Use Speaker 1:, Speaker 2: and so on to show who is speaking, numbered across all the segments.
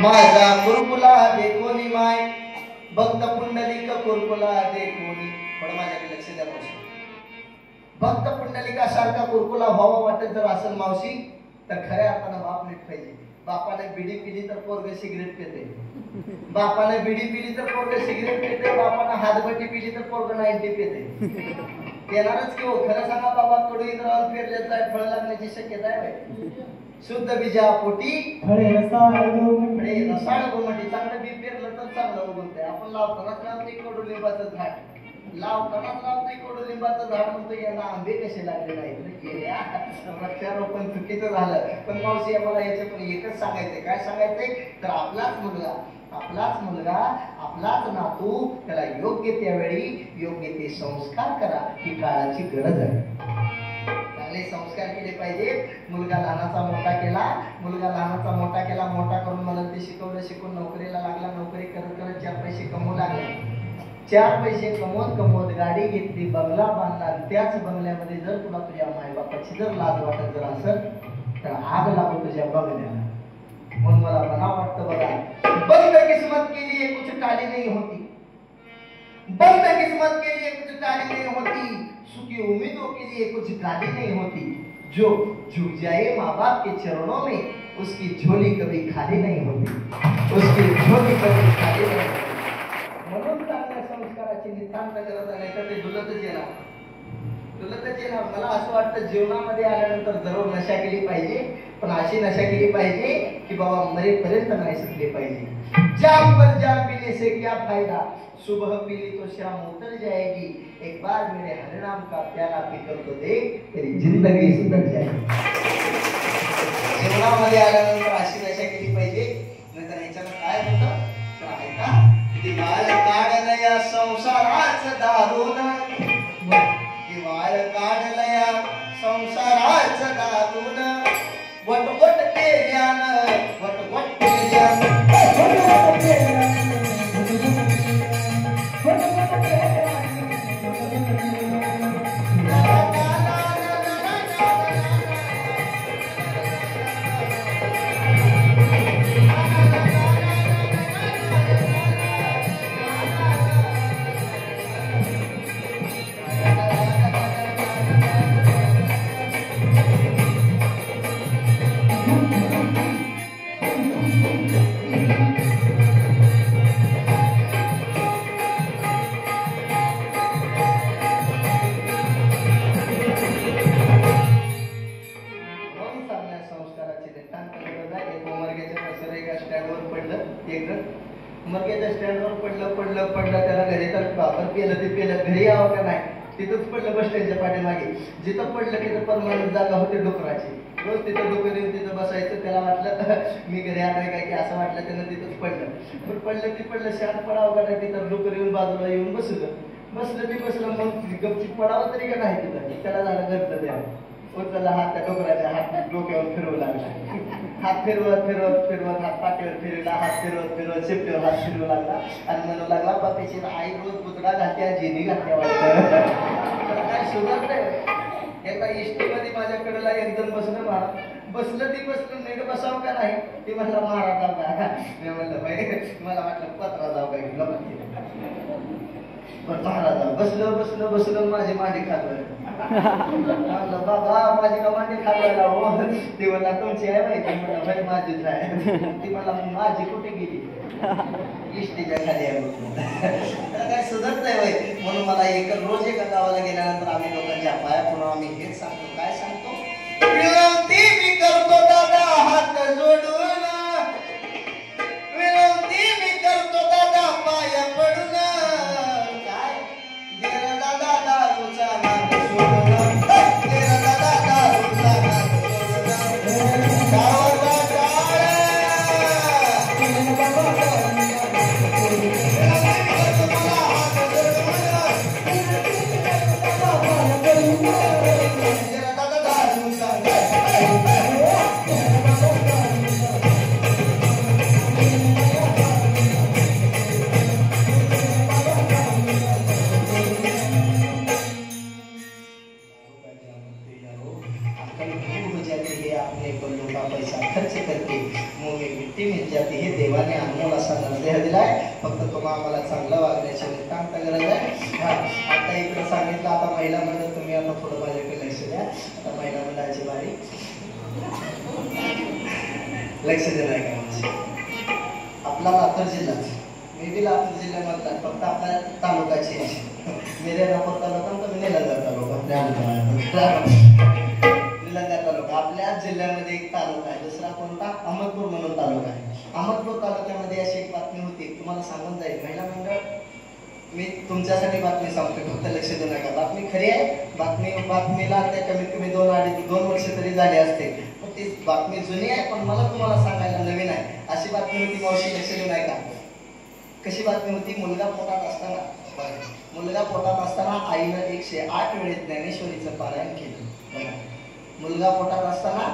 Speaker 1: माझा कुरकुला देखोनी माय भक्त पुंडलिक कुरकुला देखोनी. पण माझ्याकडे लक्ष द्या मावशी, भक्त पुंडलिकासारखा कुरकुला व्हावा वाटत जर असेल मावशी तर खऱ्या अर्थानं बाप नीट पाहिजे. बापाने बिडी पिली तर पोरग सिगरेट पिते, बापाने बिडी पिली तर पोरग सिगरेट पिते, बापाने हातभट्टी पिली तर पोरग 90 पिते. येणारच की हो. खरं सांगा बाबा, कडू इंद्रावर फिरले जाय फळ लागण्याची शक्यता आहे. शुद्ध बीजा पोटी फळे रसाळ गोमटी. चांगलं बी पेरलं तर चांगलं उगवतंय. आपण लावतानाच लावतोय कडुलिंबाचं झाड, लावतानाच लावतोय कडुलिंबाचं झाड म्हणतो यांना आंबे कसे लागले नाहीत. वृक्षारोपण चुकीचं झालं. पण मावशी मला याच्या पण एकच सांगायचंय. काय सांगायचंय तर आपलाच मुलगा, आपलाच नातू, त्याला योग्य त्यावेळी योग्य ते संस्कार करा. ही काळाची गरज आहे. चांगले संस्कार केले पाहिजे. मुलगा लहानाचा मोठा केला, मोठा करून मला ते शिकून नोकरीला लागला. नोकरी करत 4 पैसे कमवू लागला. 4 पैसे कमवत गाडी घेतली, बंगला बांधला. त्याच बंगल्यामध्ये जर तुला तुझ्या मायबापाची जर लाज वाटत जर असेल तर आग लागू तुझ्या बंगल्याला. म्हणून मला म्हणावं वाटतं बघा, बंद किस्मत के लिए कुछ टाली नहीं होती, बंद किस्मत के लिए कुछ टाली नहीं होती, सुखी उम्मीदों के लिए कुछ गाली नहीं होती. जो झुक जाए माँ बाप के चरणों में उसकी झोली कभी खाली नहीं होती, उसकी झोली कभी खाली नहीं होती. म्हणून चांगल्या संस्काराची नितांत गरज आहे. नाही तर ते डुलतच येणार. मला असं वाटतं जीवनामध्ये आल्यानंतर जरूर नशा केली पाहिजे, पण अशी नशा केली पाहिजे की बाबा मरेपर्यंत नाही सुटली पाहिजे. जाम पर जाम पीने से क्या फायदा, सुबह पीली तो शाम उतर जाएगी. एक बार मेरे हरिनाम का प्याला पीकर तो देख, तेरी जिंदगी सुधर जाएगी. जीवनामध्ये आल्यानंतर अशी नशा केली पाहिजे. नंतर याच्यानं काय होतं तर ऐका, दिवाळ काढलया संसाराचं दारून, दिवाळ काढलया संसाराचं दारून, वटवट केल्यानं पडलं त्याला घरी तर बापर पेलं घरी यावं का नाही. तिथंच पडलं बस स्टँडच्या पाठीमागे. जिथं पडलं तिथं परमानंट जागा होती डोकराची. रोज तिथं डोकं देऊन तिथं बसायचं. त्याला वाटलं मी घरी आलोय काय की असं वाटलं. त्यानं तिथंच पडलं शांत पडावं का नाही. तिथं डोकं येऊन बाजूला येऊन बसलं. मग गपचीत पडावं तरी का नाही तिथं. त्याला झालं घरचं द्या. उचलला हात त्या डोकराच्या हात डोक्यावर फिरवू लागला. हात फिरवत हात पाठीवर फिरवला. हात फिरवत शेपटीवर हात फिरवू लागला आणि म्हणू लागला बापेची आई रोज पुतळा घालत्या जेनी घालत्या वाटतं. काय सुधारत आहे. एका इष्टीमध्ये माझ्याकडेला एकदम बसलं नीट बसावं का नाही. ती म्हणला महाराज जाऊ का. मी म्हणलं बाई मला वाटलं पत्रा जाऊ का. महाराज बसलं माझी मांडी खाल्लं. बाबा माझी का मांडी खाल्ला हो. ती म्हणला तुमची आहे माहिती. म्हणलं भाई माझीच आहे. ती मला माझी कुठे गेली. इष्टीच्या खाली आहे. काय सुधरत नाही बाई. म्हणून मला रोज एका गावाला गेल्यानंतर आम्ही लोकांच्या पाया पुन्हा आम्ही हेच सांगतो. काय सांगतो, विनंती मी करतो दादा हात जोडून, विनंती मी करतो दादा पाया पडून. तरीही देवाने अनमोल असा नरदेह दिलाय. फक्त तुम्हाला आम्हाला चांगलं वागण्याची नितांत गरज आहे. हा, आता इकडे सांगितलं, आता महिला मंडळ तुम्ही आता थोडं माझ्याकडे लक्ष द्या. आता महिला मंडळाची बारी, लक्ष देणार का माझी? आपला लातूर जिल्हा, मी बी लातूर जिल्ह्यामधला, फक्त आपल्या तालुक्याची मेरे रापूर तालुका तर निलंगा तालुका, निलंगा तालुका आपल्या जिल्ह्यामध्ये एक तालुका आहे. दुसरा कोणता? अहमदपूर म्हणून तालुका आहे. अहमदपूर तालुक्यामध्ये अशी एक बातमी होती, तुम्हाला सांगून जाईल. महिला मंडळ, मी तुमच्यासाठी बातमी सांगतो, फक्त लक्ष देऊ नका. बातमी खरी आहे. बातमीला त्या कमीत कमी 2 वर्ष तरी झाले असते. ती बातमी जुनी आहे, पण मला तुम्हाला सांगायला नवीन आहे. अशी बातमी होती मावशी, लक्ष देऊ नका. कशी बातमी होती? मुलगा पोटात असताना आईनं 108 वेळेस ज्ञानेश्वरीचं पारायण केलं. मुलगा पोटात असताना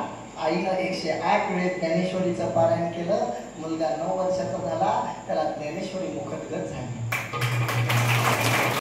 Speaker 1: आईनं 108 वेळेस ज्ञानेश्वरीचं पारायण केलं. मुलगा 9 वर्षाचा झाला, त्याला ज्ञानेश्वरी मुखतगत झाली.